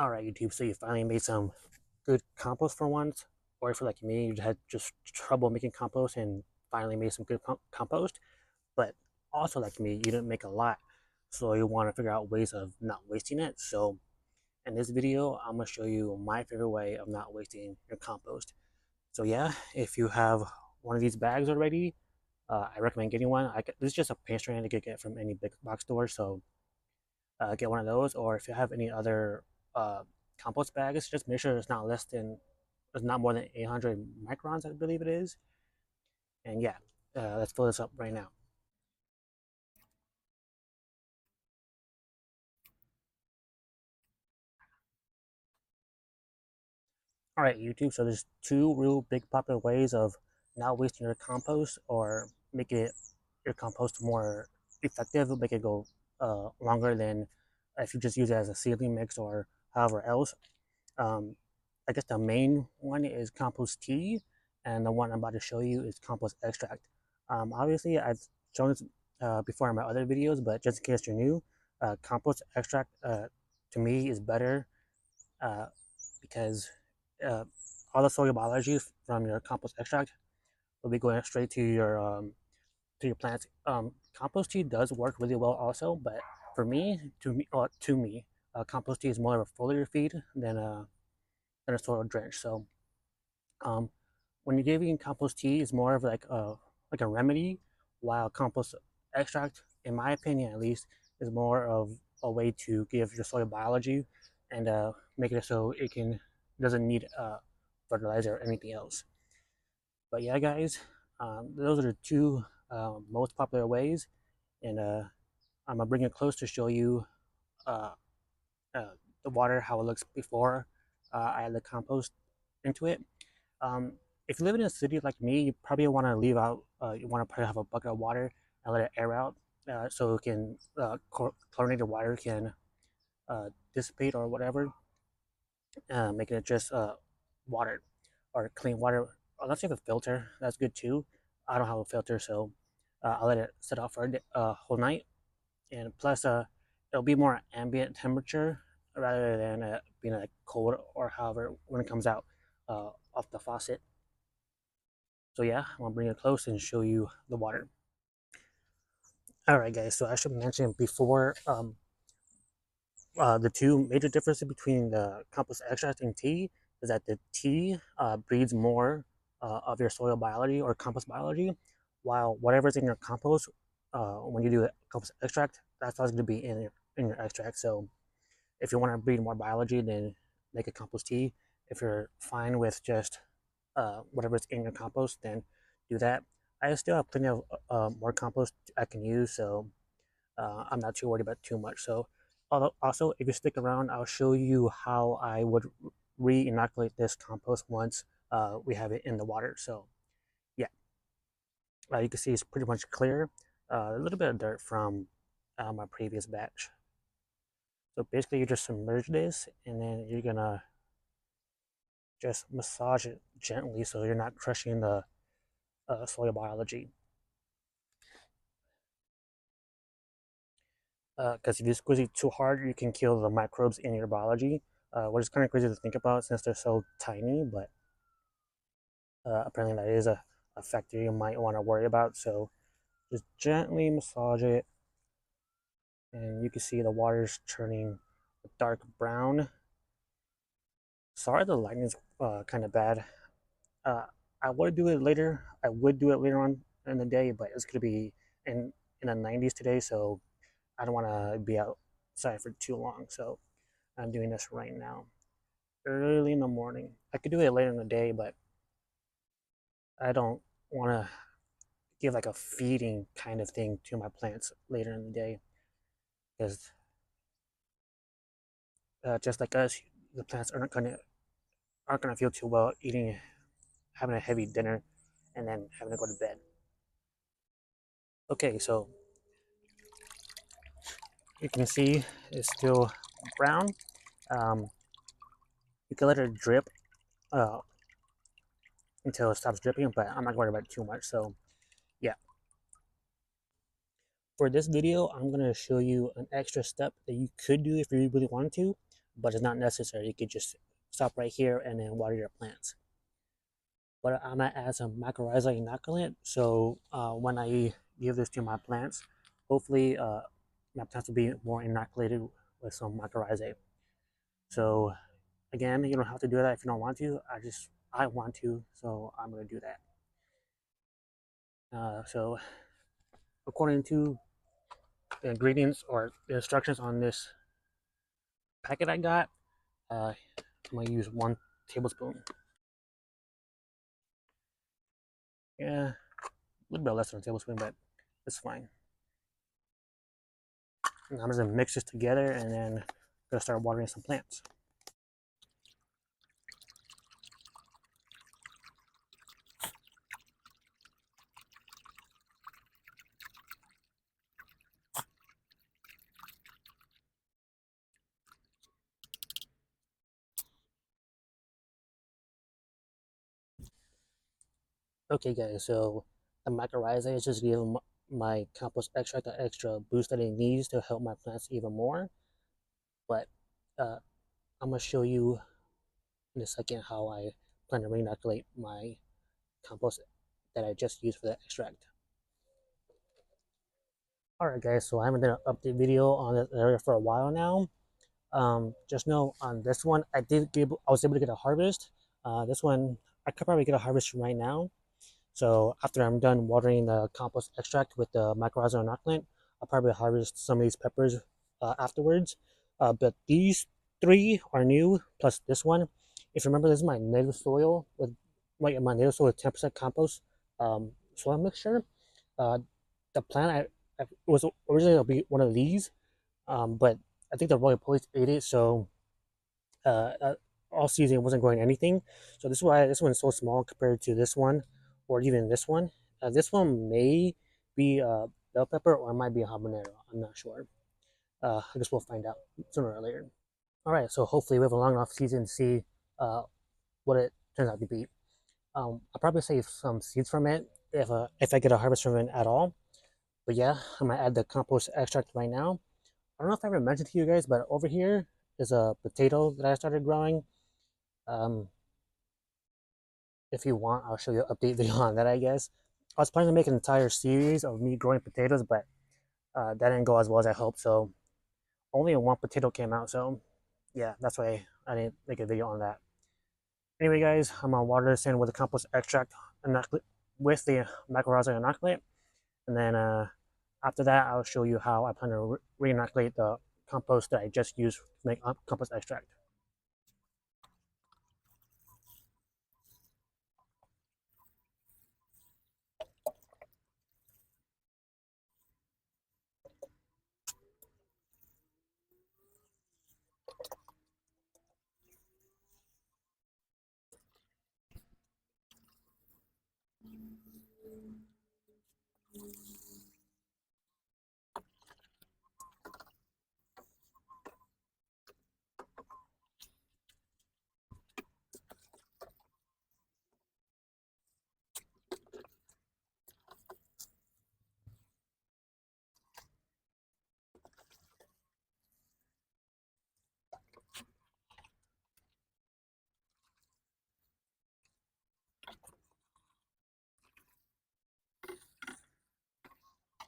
Alright, YouTube, so you finally made some good compost for once, or if you're like me, you had just trouble making compost and finally made some good compost, but also like me, you didn't make a lot, so you want to figure out ways of not wasting it. So in this video, I'm going to show you my favorite way of not wasting your compost. So yeah, if you have one of these bags already, I recommend getting one. This is just a paint strand you could get from any big box store, so get one of those. Or if you have any other uh, compost bags, just make sure it's not more than 800 microns, I believe it is. And yeah, let's fill this up right now. All right, YouTube. So there's two real big popular ways of not wasting your compost or make it your compost more effective, make it go longer than if you just use it as a seedling mix or however else. Um, I guess the main one is compost tea, and the one I'm about to show you is compost extract. Obviously, I've shown this before in my other videos, but just in case you're new, compost extract to me is better uh, because uh, all the soil biology from your compost extract will be going straight to your plants. Compost tea does work really well also, but for me, compost tea is more of a foliar feed than a soil drench. So um, when you're giving compost tea, it's more of like a remedy, while compost extract, in my opinion at least, is more of a way to give your soil biology and make it so it can doesn't need fertilizer or anything else. But yeah, guys, those are the two most popular ways, and I'm gonna bring it close to show you uh, uh, the water how it looks before I add the compost into it. Um, if you live in a city like me, you probably want to leave out. You want to probably have a bucket of water and let it air out, so it can chlorinated water can dissipate or whatever, making it just water or clean water. Unless you have a filter, that's good too. I don't have a filter, so I'll let it sit out for a whole night. And plus, it'll be more ambient temperature rather than being like cold or however when it comes out off the faucet. So yeah, I'm gonna bring it close and show you the water. All right, guys. So I should mention before the two major differences between the compost extract and tea is that the tea breeds more of your soil biology or compost biology, while whatever's in your compost when you do a compost extract, that's always going to be in your extract. So if you want to breed more biology, then make a compost tea. If you're fine with just whatever's in your compost, then do that. I still have plenty of more compost I can use, so I'm not too worried about too much. So, although also, if you stick around, I'll show you how I would re-inoculate this compost once we have it in the water. So, yeah, you can see it's pretty much clear. A little bit of dirt from my previous batch. So basically, you just submerge this, and then you're gonna just massage it gently, so you're not crushing the soil biology. Because if you squeeze it too hard, you can kill the microbes in your biology, which is kind of crazy to think about since they're so tiny, but apparently that is a factor you might want to worry about. So just gently massage it, and you can see the water's turning dark brown. Sorry, the lighting is kind of bad. Uh, I would do it later. I would do it later on in the day, but it's gonna be in the 90s today, so I don't want to be outside for too long. So I'm doing this right now, early in the morning. I could do it later in the day, but I don't want to give like a feeding kind of thing to my plants later in the day because just like us, the plants aren't gonna feel too well eating, having a heavy dinner, and then having to go to bed. Okay, so you can see it's still brown. Um, you can let it drip uh, until it stops dripping, but I'm not worried about it too much. So yeah, for this video, I'm gonna show you an extra step that you could do if you really wanted to. but it's not necessary. You could just stop right here and then water your plants. But I'm gonna add some mycorrhizal inoculant. So when I give this to my plants, hopefully my plants will be more inoculated with some mycorrhizae. So again, you don't have to do that if you don't want to. I want to, so I'm gonna do that. So according to the ingredients or the instructions on this packet I got, I'm gonna use 1 tablespoon. Yeah, a little bit less than a tablespoon, but it's fine. And I'm just gonna mix this together and then I'm gonna start watering some plants. Okay, guys, so the mycorrhizae is just giving my compost extract the extra boost that it needs to help my plants even more. But uh, I'm gonna show you in a second how I plan to reinoculate my compost that I just used for the extract. Alright guys, so I haven't done an update video on this area for a while now. Just know on this one, I was able to get a harvest. This one, I could probably get a harvest right now. So after I'm done watering the compost extract with the mycorrhizal inoculant, I'll probably harvest some of these peppers afterwards. But these three are new, plus this one. If you remember, this is my native soil with my native soil with 10% compost soil mixture. Uh, the plant I was originally to be one of these, but I think the royal police ate it, so uh, uh, all season it wasn't growing anything. So this is why this one is so small compared to this one, or even this one. This one may be bell pepper or it might be a habanero. I'm not sure. I guess we'll find out sooner or later. All right, so hopefully we have a long enough season to see uh, what it turns out to be. I'll probably save some seeds from it if I get a harvest from it at all. But yeah, I'm gonna add the compost extract right now. I don't know if I ever mentioned to you guys, but over here is a potato that I started growing. Um, if you want, I'll show you an update video on that, I guess. I was planning to make an entire series of me growing potatoes, but that didn't go as well as I hoped. So only one potato came out. So yeah, that's why I didn't make a video on that. Anyway, guys, I'm gonna water this in with the compost extract with the mycorrhizal inoculant, and then after that, I'll show you how I plan to re-inoculate the compost that I just used to make compost extract.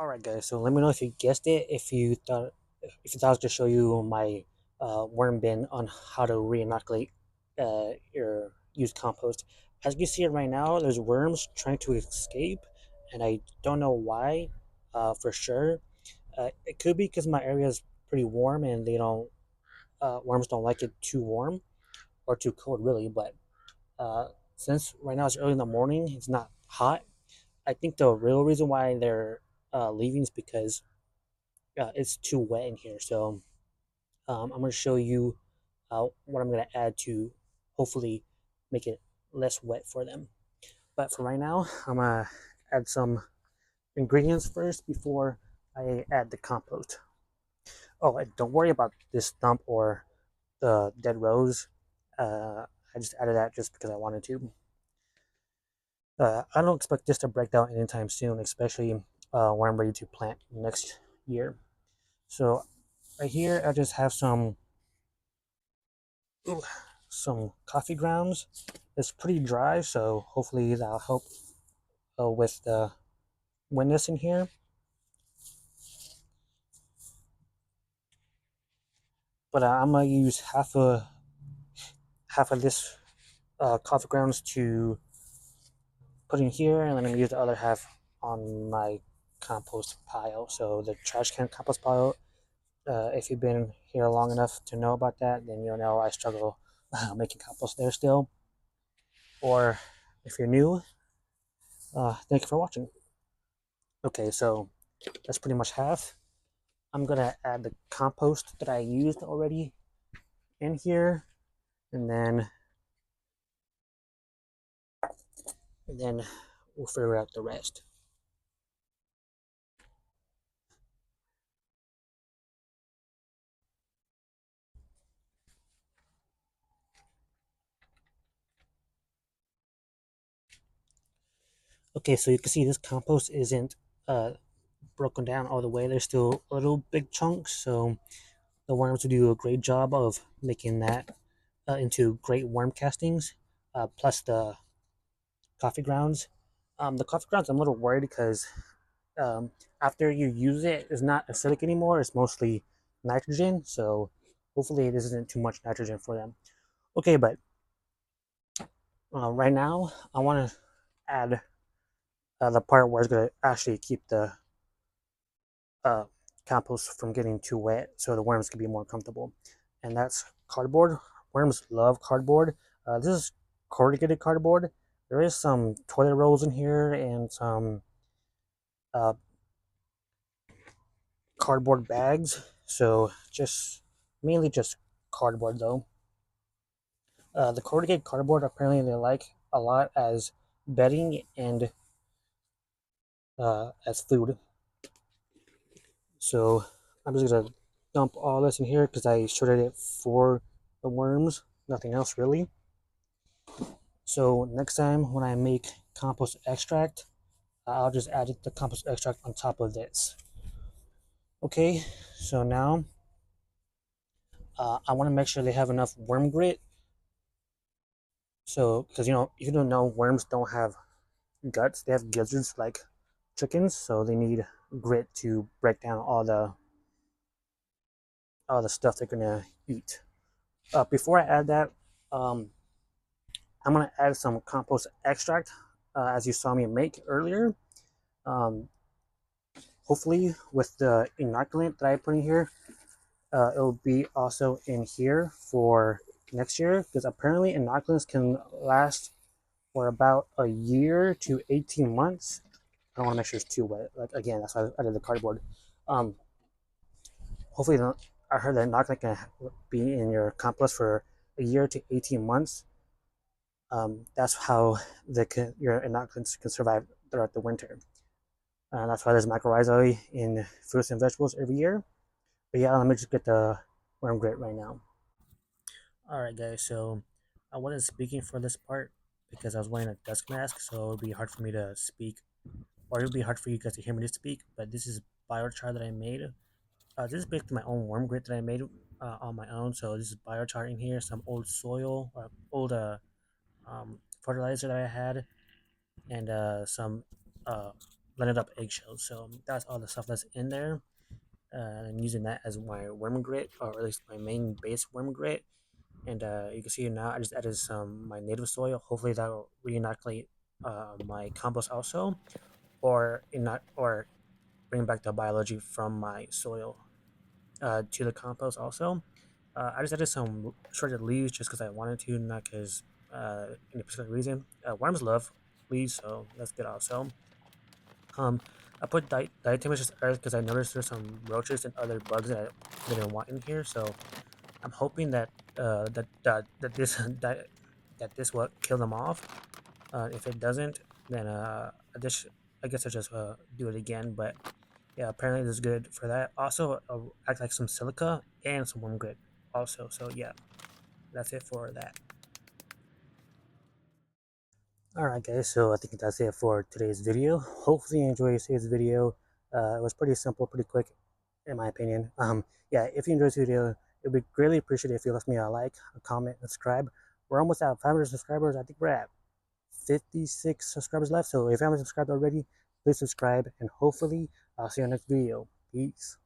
All right, guys. So let me know if you guessed it. If you thought I was to show you my worm bin on how to re-inoculate your used compost. As you can see it right now, there's worms trying to escape, and I don't know why. For sure, it could be because my area is pretty warm and they don't worms don't like it too warm or too cold, really. But uh, since right now it's early in the morning, it's not hot. I think the real reason why they're leaving is because it's too wet in here. So I'm going to show you what I'm going to add to hopefully make it less wet for them. But for right now, I'm going to add some ingredients first before I add the compost. Oh, and don't worry about this stump or the dead rose. I just added that just because I wanted to. I don't expect this to break down anytime soon, especially when I'm ready to plant next year. So right here, I just have some ooh, some coffee grounds. It's pretty dry, so hopefully that'll help with the wetness in here. But I'm gonna use half of this coffee grounds to put in here, and then I'm gonna use the other half on my compost pile. So the trash can compost pile. If you've been here long enough to know about that, then you'll know I struggle making compost there still. Or if you're new, thank you for watching. Okay, so that's pretty much half. I'm gonna add the compost that I used already in here, and then we'll figure out the rest. Okay, so you can see this compost isn't broken down all the way. There's still little big chunks, so the worms will do a great job of making that into great worm castings. Plus the coffee grounds. The coffee grounds, I'm a little worried because um, after you use it, it's not acidic anymore. It's mostly nitrogen. So hopefully this isn't too much nitrogen for them. Okay, but right now I want to add the part where it's going to actually keep the uh, compost from getting too wet so the worms can be more comfortable. And that's cardboard. Worms love cardboard. This is corrugated cardboard. There is some toilet rolls in here and some uh, cardboard bags. So just mainly just cardboard though. The corrugated cardboard apparently they like a lot as bedding and as food. So I'm just gonna dump all this in here because I shredded it for the worms, nothing else really. So next time when I make compost extract, I'll just add the compost extract on top of this. Okay, so now I want to make sure they have enough worm grit. So, because if you don't know, worms don't have guts; they have gizzards like chickens. So they need grit to break down all the stuff they're gonna eat. Before I add that, um, I'm gonna add some compost extract, as you saw me make earlier. Um, Hopefully, with the inoculant that I put in here, it'll be also in here for next year because apparently inoculants can last for about a year to 18 months. I don't want to make sure it's too wet. Like again, that's why I did the cardboard. Um, Hopefully, I heard that inoculant can be in your compost for a year to 18 months. That's how your inoculants can survive throughout the winter. That's why there's mycorrhizae in fruits and vegetables every year. But yeah, let me just get the worm grit right now. Alright guys, so I wasn't speaking for this part because I was wearing a dust mask, so it would be hard for me to speak, or it would be hard for you guys to hear me to speak, but this is biochar that I made. This is basically my own worm grit that I made on my own, so this is biochar in here, some old soil, or old fertilizer that I had, and some blended up eggshells, so that's all the stuff that's in there. I'm using that as my worm grit, or at least my main base worm grit. And you can see now I just added some my native soil. Hopefully that will re-inoculate my compost also, or bring back the biology from my soil to the compost also. I just added some shredded leaves just because I wanted to, not because any particular reason. Worms love leaves, so that's good also. Um, I put diatomaceous earth because I noticed there's some roaches and other bugs that I didn't want in here, so I'm hoping that that this that this will kill them off. If it doesn't, then I guess I'll just do it again. But yeah, apparently this is good for that. Also, act like some silica and some worm grit also. So yeah, that's it for that. Alright guys, so I think that's it for today's video. Hopefully you enjoyed today's video. It was pretty simple, pretty quick, in my opinion. Yeah, if you enjoyed this video, It would be greatly appreciated if you left me a like, a comment, and subscribe. We're almost at 500 subscribers. I think we're at 56 subscribers left. So if you haven't subscribed already, please subscribe, and hopefully I'll see you in the next video. Peace.